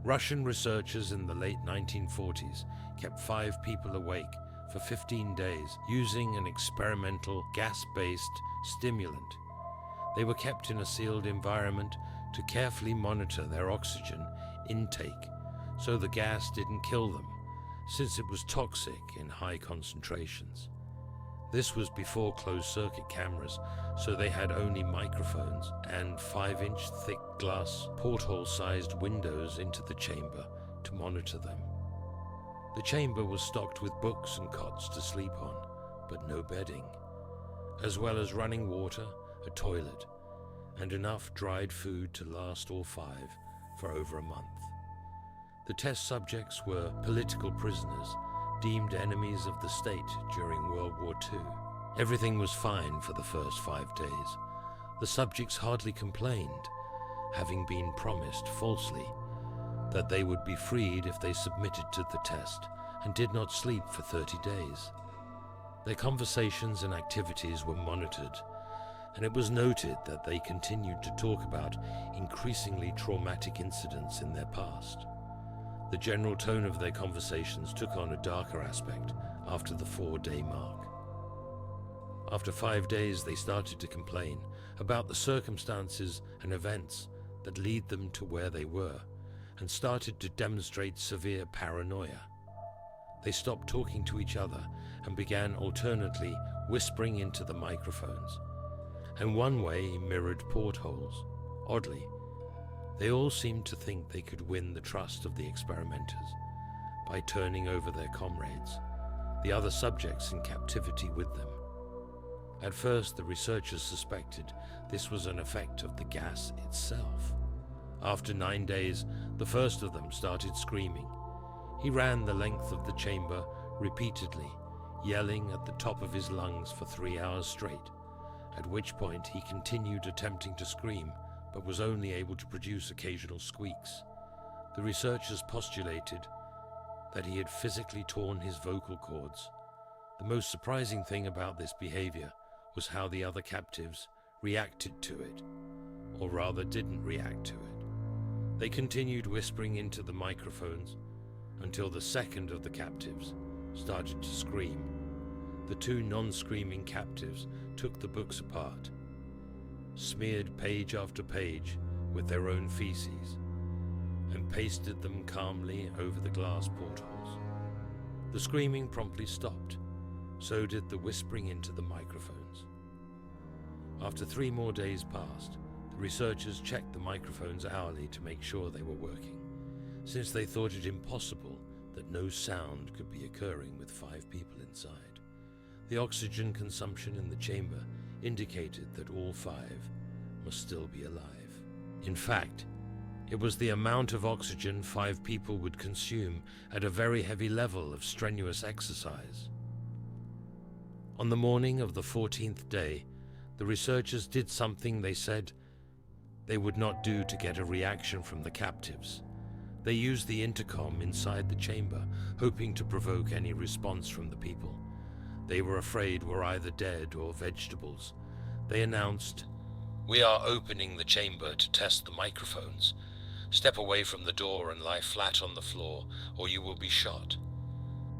Russian researchers in the late 1940s kept 5 people awake for 15 days using an experimental gas-based stimulant. They were kept in a sealed environment to carefully monitor their oxygen intake so the gas didn't kill them, since it was toxic in high concentrations. This was before closed-circuit cameras, so they had only microphones and 5-inch thick glass porthole-sized windows into the chamber to monitor them. The chamber was stocked with books and cots to sleep on, but no bedding, as well as running water, a toilet, and enough dried food to last all 5 for over a month. The test subjects were political prisoners, deemed enemies of the state during World War II. Everything was fine for the first 5 days. The subjects hardly complained, having been promised falsely that they would be freed if they submitted to the test and did not sleep for 30 days. Their conversations and activities were monitored, and it was noted that they continued to talk about increasingly traumatic incidents in their past. The general tone of their conversations took on a darker aspect after the 4-day mark. After 5 days, they started to complain about the circumstances and events that lead them to where they were, and started to demonstrate severe paranoia. They stopped talking to each other and began alternately whispering into the microphones, and one way mirrored portholes. Oddly, they all seemed to think they could win the trust of the experimenters by turning over their comrades, the other subjects in captivity with them. At first, the researchers suspected this was an effect of the gas itself. After 9 days, the first of them started screaming. He ran the length of the chamber repeatedly, yelling at the top of his lungs for 3 hours straight, at which point he continued attempting to scream, but was only able to produce occasional squeaks. The researchers postulated that he had physically torn his vocal cords. The most surprising thing about this behavior was how the other captives reacted to it, or rather didn't react to it. They continued whispering into the microphones until the second of the captives started to scream. The 2 non-screaming captives took the books apart, smeared page after page with their own feces, and pasted them calmly over the glass portholes. The screaming promptly stopped, so did the whispering into the microphones. After 3 more days passed, the researchers checked the microphones hourly to make sure they were working, since they thought it impossible that no sound could be occurring with 5 people inside. The oxygen consumption in the chamber indicated that all 5 must still be alive. In fact, it was the amount of oxygen 5 people would consume at a very heavy level of strenuous exercise. On the morning of the 14th day, the researchers did something they said they would not do to get a reaction from the captives. They used the intercom inside the chamber, hoping to provoke any response from the people they were afraid were either dead or vegetables. They announced, "We are opening the chamber to test the microphones. Step away from the door and lie flat on the floor, or you will be shot.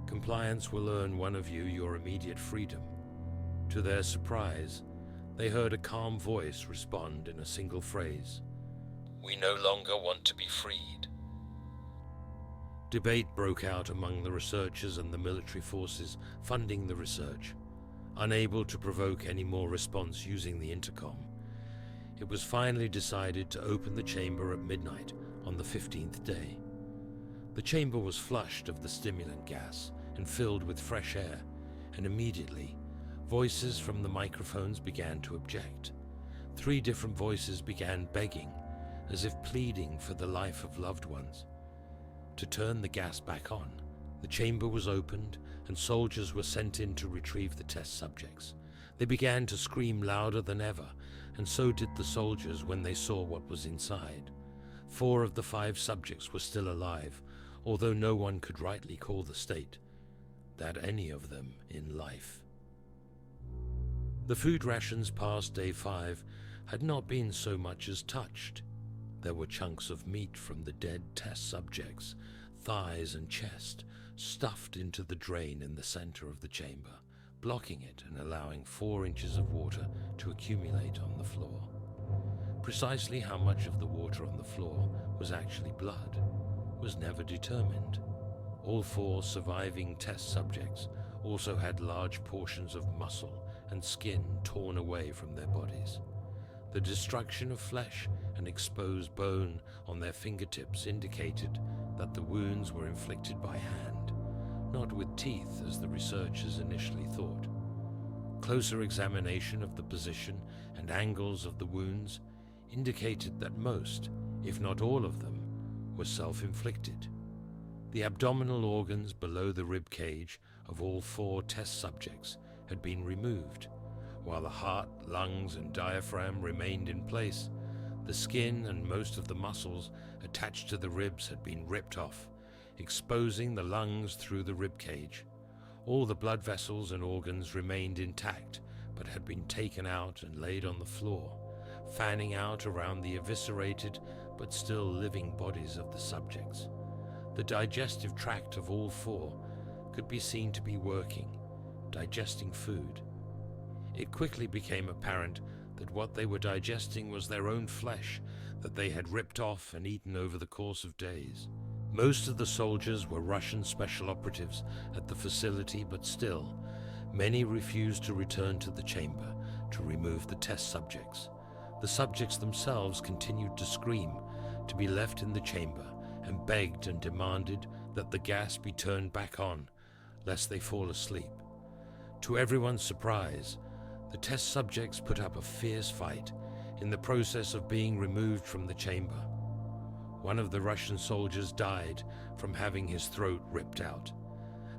Compliance will earn one of you your immediate freedom." To their surprise, they heard a calm voice respond in a single phrase, "We no longer want to be freed." Debate broke out among the researchers and the military forces funding the research, unable to provoke any more response using the intercom. It was finally decided to open the chamber at midnight on the 15th day. The chamber was flushed of the stimulant gas and filled with fresh air, and immediately, voices from the microphones began to object. 3 different voices began begging, as if pleading for the life of loved ones, to turn the gas back on. The chamber was opened, and soldiers were sent in to retrieve the test subjects. They began to scream louder than ever, and so did the soldiers when they saw what was inside. 4 of the 5 subjects were still alive, although no one could rightly call the state that any of them in life. The food rations past day 5 had not been so much as touched. There were chunks of meat from the dead test subjects, thighs and chest, stuffed into the drain in the center of the chamber, blocking it and allowing 4 inches of water to accumulate on the floor. Precisely how much of the water on the floor was actually blood was never determined. All 4 surviving test subjects also had large portions of muscle and skin torn away from their bodies. The destruction of flesh and exposed bone on their fingertips indicated that the wounds were inflicted by hand, not with teeth as the researchers initially thought. Closer examination of the position and angles of the wounds indicated that most, if not all of them, were self-inflicted. The abdominal organs below the rib cage of all 4 test subjects had been removed, while the heart, lungs, and diaphragm remained in place. The skin and most of the muscles attached to the ribs had been ripped off, exposing the lungs through the rib cage. All the blood vessels and organs remained intact, but had been taken out and laid on the floor, fanning out around the eviscerated but still living bodies of the subjects. The digestive tract of all 4 could be seen to be working, digesting food. It quickly became apparent that what they were digesting was their own flesh that they had ripped off and eaten over the course of days. Most of the soldiers were Russian special operatives at the facility, but still, many refused to return to the chamber to remove the test subjects. The subjects themselves continued to scream to be left in the chamber and begged and demanded that the gas be turned back on, lest they fall asleep. To everyone's surprise, the test subjects put up a fierce fight in the process of being removed from the chamber. One of the Russian soldiers died from having his throat ripped out,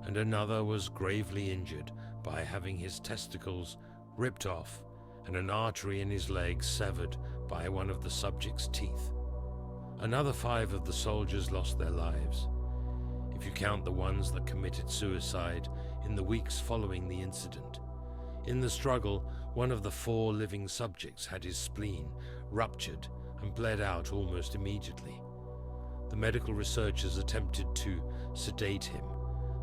and another was gravely injured by having his testicles ripped off and an artery in his leg severed by one of the subject's teeth. Another 5 of the soldiers lost their lives, if you count the ones that committed suicide in the weeks following the incident. In the struggle, one of the 4 living subjects had his spleen ruptured and bled out almost immediately. The medical researchers attempted to sedate him,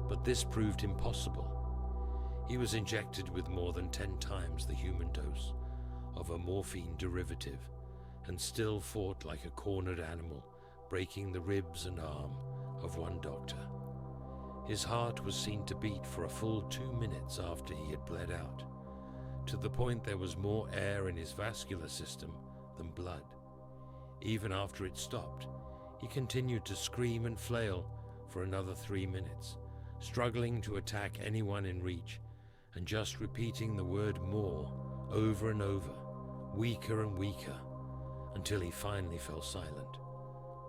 but this proved impossible. He was injected with more than 10 times the human dose of a morphine derivative and still fought like a cornered animal, breaking the ribs and arm of one doctor. His heart was seen to beat for a full 2 minutes after he had bled out, to the point there was more air in his vascular system than blood. Even after it stopped, he continued to scream and flail for another 3 minutes, struggling to attack anyone in reach, and just repeating the word "more" over and over, weaker and weaker, until he finally fell silent.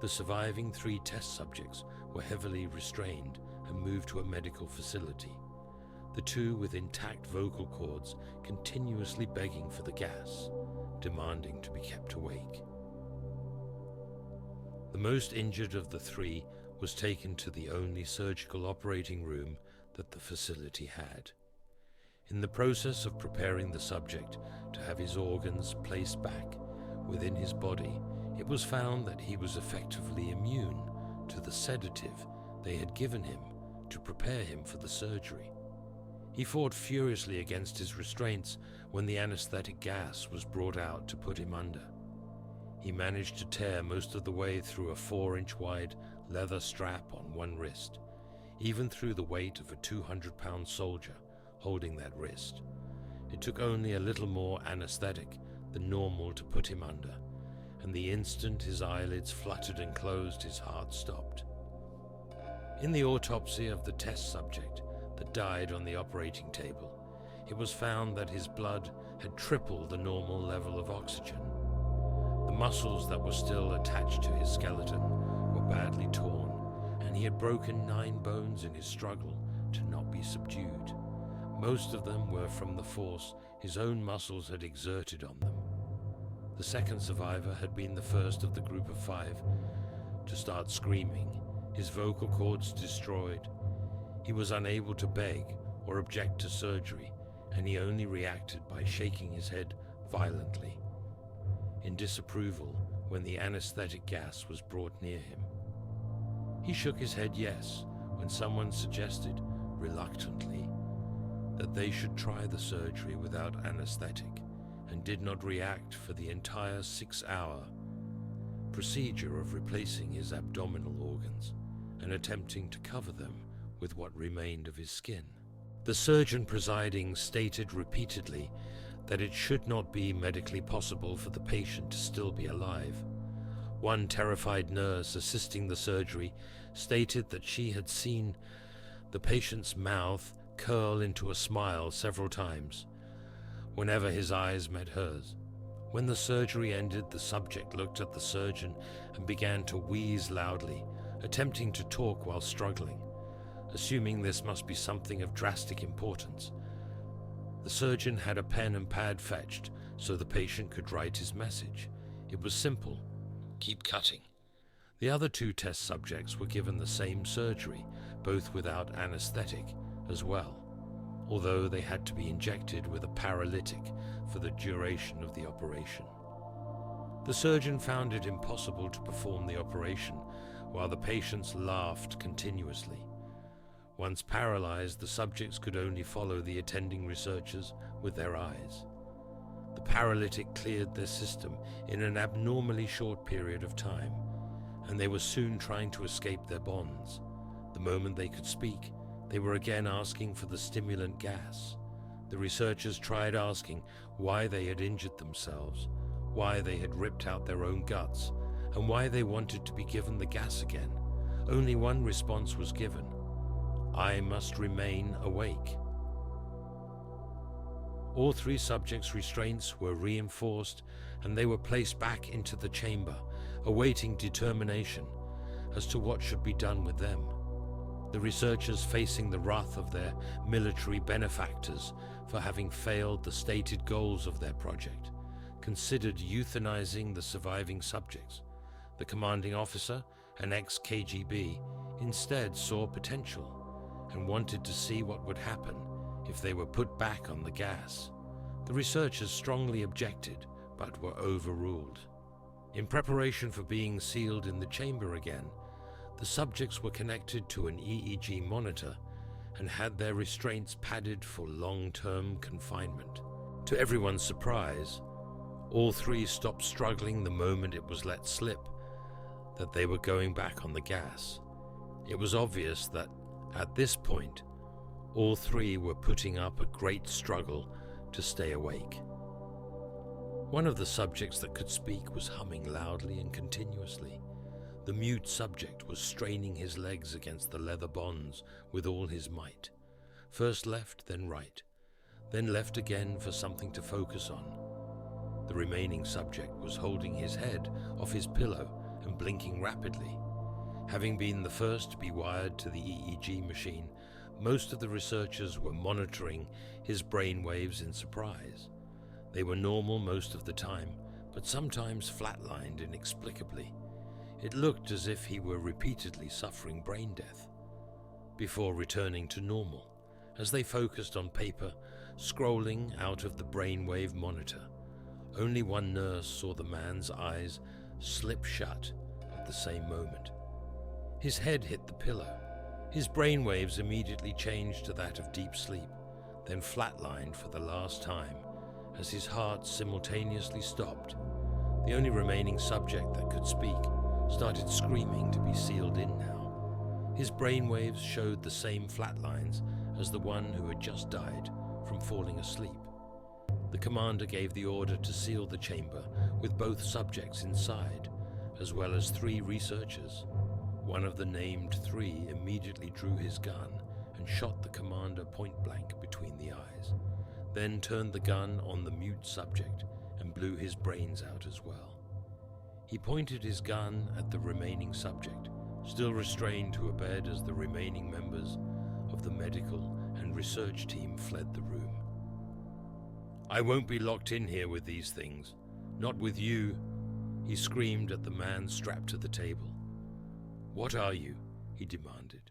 The surviving 3 test subjects were heavily restrained and moved to a medical facility, the 2 with intact vocal cords continuously begging for the gas, demanding to be kept awake. The most injured of the 3 was taken to the only surgical operating room that the facility had. In the process of preparing the subject to have his organs placed back within his body, it was found that he was effectively immune to the sedative they had given him to prepare him for the surgery. He fought furiously against his restraints when the anesthetic gas was brought out to put him under. He managed to tear most of the way through a 4-inch wide leather strap on one wrist, even through the weight of a 200-pound soldier holding that wrist. It took only a little more anesthetic than normal to put him under, and the instant his eyelids fluttered and closed, his heart stopped. In the autopsy of the test subject that died on the operating table, it was found that his blood had tripled the normal level of oxygen. The muscles that were still attached to his skeleton were badly torn, and he had broken 9 bones in his struggle to not be subdued. Most of them were from the force his own muscles had exerted on them. The second survivor had been the first of the group of 5 to start screaming, his vocal cords destroyed. He was unable to beg or object to surgery, and he only reacted by shaking his head violently. In disapproval, when the anesthetic gas was brought near him. He shook his head yes when someone suggested, reluctantly, that they should try the surgery without anesthetic, and did not react for the entire 6-hour procedure of replacing his abdominal organs and attempting to cover them with what remained of his skin. The surgeon presiding stated repeatedly that it should not be medically possible for the patient to still be alive. One terrified nurse assisting the surgery stated that she had seen the patient's mouth curl into a smile several times whenever his eyes met hers. When the surgery ended, the subject looked at the surgeon and began to wheeze loudly, attempting to talk while struggling. Assuming this must be something of drastic importance, the surgeon had a pen and pad fetched so the patient could write his message. It was simple: keep cutting. The other 2 test subjects were given the same surgery, both without anesthetic as well, although they had to be injected with a paralytic for the duration of the operation. The surgeon found it impossible to perform the operation while the patients laughed continuously. Once paralyzed, the subjects could only follow the attending researchers with their eyes. The paralytic cleared their system in an abnormally short period of time, and they were soon trying to escape their bonds. The moment they could speak, they were again asking for the stimulant gas. The researchers tried asking why they had injured themselves, why they had ripped out their own guts, and why they wanted to be given the gas again. Only one response was given: I must remain awake. All 3 subjects' restraints were reinforced, and they were placed back into the chamber, awaiting determination as to what should be done with them. The researchers, facing the wrath of their military benefactors for having failed the stated goals of their project, considered euthanizing the surviving subjects. The commanding officer, an ex-KGB, instead saw potential and wanted to see what would happen if they were put back on the gas. The researchers strongly objected, but were overruled. In preparation for being sealed in the chamber again, the subjects were connected to an EEG monitor and had their restraints padded for long-term confinement. To everyone's surprise, all 3 stopped struggling the moment it was let slip that they were going back on the gas. It was obvious that, at this point, all 3 were putting up a great struggle to stay awake. One of the subjects that could speak was humming loudly and continuously. The mute subject was straining his legs against the leather bonds with all his might. First left, then right, then left again for something to focus on. The remaining subject was holding his head off his pillow and blinking rapidly. Having been the first to be wired to the EEG machine, most of the researchers were monitoring his brain waves in surprise. They were normal most of the time, but sometimes flatlined inexplicably. It looked as if he were repeatedly suffering brain death, before returning to normal, as they focused on paper, scrolling out of the brainwave monitor. Only one nurse saw the man's eyes slip shut at the same moment. His head hit the pillow. His brainwaves immediately changed to that of deep sleep, then flatlined for the last time as his heart simultaneously stopped. The only remaining subject that could speak started screaming to be sealed in now. His brainwaves showed the same flatlines as the one who had just died from falling asleep. The commander gave the order to seal the chamber with both subjects inside, as well as 3 researchers. One of the named 3 immediately drew his gun and shot the commander point blank between the eyes, then turned the gun on the mute subject and blew his brains out as well. He pointed his gun at the remaining subject, still restrained to a bed as the remaining members of the medical and research team fled the room. "I won't be locked in here with these things. Not with you," he screamed at the man strapped to the table. "What are you?" he demanded.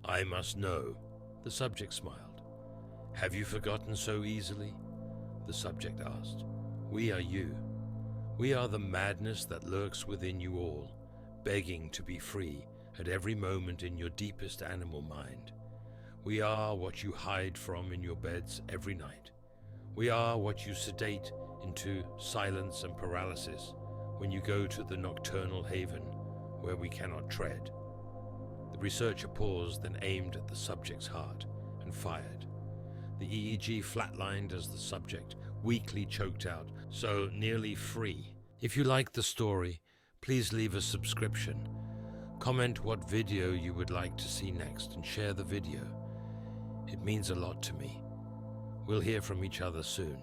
"I must know," the subject smiled. "Have you forgotten so easily?" the subject asked. "We are you. We are the madness that lurks within you all, begging to be free at every moment in your deepest animal mind. We are what you hide from in your beds every night. We are what you sedate into silence and paralysis when you go to the nocturnal haven where we cannot tread. The researcher paused, then aimed at the subject's heart and fired. The EEG flatlined as the subject weakly choked out, so nearly free. If you like the story, please leave a subscription. Comment what video you would like to see next and share the video. It means a lot to me. We'll hear from each other soon.